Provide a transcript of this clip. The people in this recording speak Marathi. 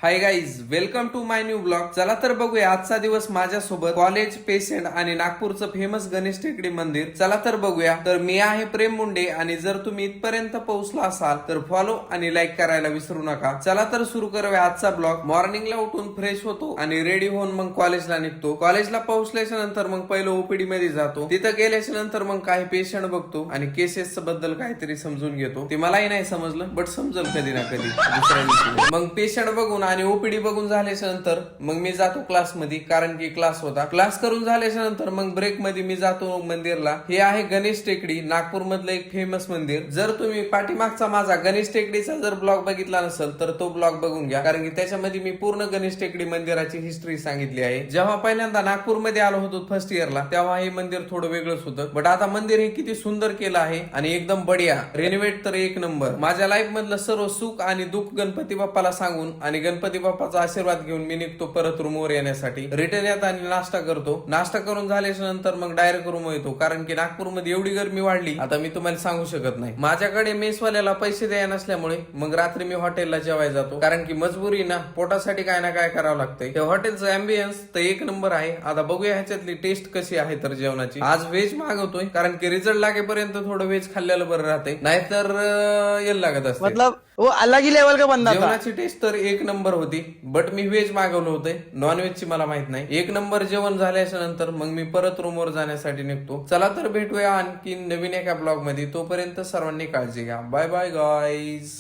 High guys, welcome to my new blog. चला तर बघूया आजचा दिवस माझ्यासोबत कॉलेज, पेशंट आणि नागपूरचं फेमस गणेश टेकडी मंदिर. चला तर बघूया. तर मी आहे प्रेम मुंडे आणि जर तुम्ही इथपर्यंत पोहोचला असाल तर फॉलो आणि लाईक करायला विसरू नका. चला तर सुरू करूया आजचा ब्लॉग. मॉर्निंगला उठून फ्रेश होतो आणि रेडी होऊन मग कॉलेजला निघतो. कॉलेजला पोहोचल्याच्या नंतर मग पहिलं ओपीडी मध्ये जातो. तिथं गेल्याच्या नंतर मग काही पेशंट बघतो आणि केसेस बद्दल काहीतरी समजून घेतो. ते मलाही नाही समजलं, बट समजल कधी ना कधी दुसऱ्या दिवशी. मग पेशंट बघून आणि ओपीडी बघून झाल्याच्या नंतर मग मी जातो क्लासमध्ये, कारण की क्लास होता. क्लास करून झाल्याच्या नंतर मग ब्रेक मध्ये मी जातो मंदिरला. हे आहे गणेश टेकडी, नागपूर मधलं एक फेमस मंदिर. जर तुम्ही पाठीमागचा माझा गणेश टेकडीचा जर ब्लॉग बघितला नसेल तर तो ब्लॉग बघून घ्या, कारण की त्याच्यामध्ये मी पूर्ण गणेश टेकडी मंदिराची हिस्ट्री सांगितली आहे. जेव्हा पहिल्यांदा नागपूरमध्ये आलो होतो फर्स्ट इयरला, तेव्हा हे मंदिर थोडं वेगळंच होतं. बट आता मंदिर हे किती सुंदर केलं आहे आणि एकदम बढिया रेनोव्हेट तर एक नंबर. माझ्या लाईफ मधलं सर्व सुख आणि दुःख गणपती बाप्पाला सांगून आणि गणपती बाप्पाचा आशीर्वाद घेऊन मी निघतो परत रूमवर येण्यासाठी. रिटर्न येत आणि नाश्ता करतो. नाश्ता करून झाल्याच्या नंतर मग डायरेक्ट रूम येतो, कारण की नागपूरमध्ये एवढी गरमी वाढली आता मी तुम्हाला सांगू शकत नाही. माझ्याकडे मेसवाल्याला पैसे द्याय नसल्यामुळे मग रात्री मी हॉटेलला जेवायला जातो, कारण की मजबुरी ना, पोटासाठी काय ना काय करावं लागतंय. त्या हॉटेलचं अँबियन्स तर एक नंबर आहे. आता बघूया ह्याच्यातली टेस्ट कशी आहे तर जेवणाची. आज व्हेज मागवतोय, कारण की रिझल्ट लागेपर्यंत थोडं व्हेज खाल्लेलं बरं राहते, नाहीतर येल लागत असते. मतलब वो अलग ही लेवल का बंदा था. जेवणाची टेस्ट तर एक नंबर होती, बट मी व्हेज मागवलं होते, नॉन व्हेजची मला माहित नाही. एक नंबर जेवण झाल्याच्या नंतर मग मी परत रूमवर जाण्यासाठी निघतो. चला तर भेटूया आणखी नवीन एका ब्लॉग मध्ये. तोपर्यंत सर्वांनी काळजी घ्या. Bye bye guys.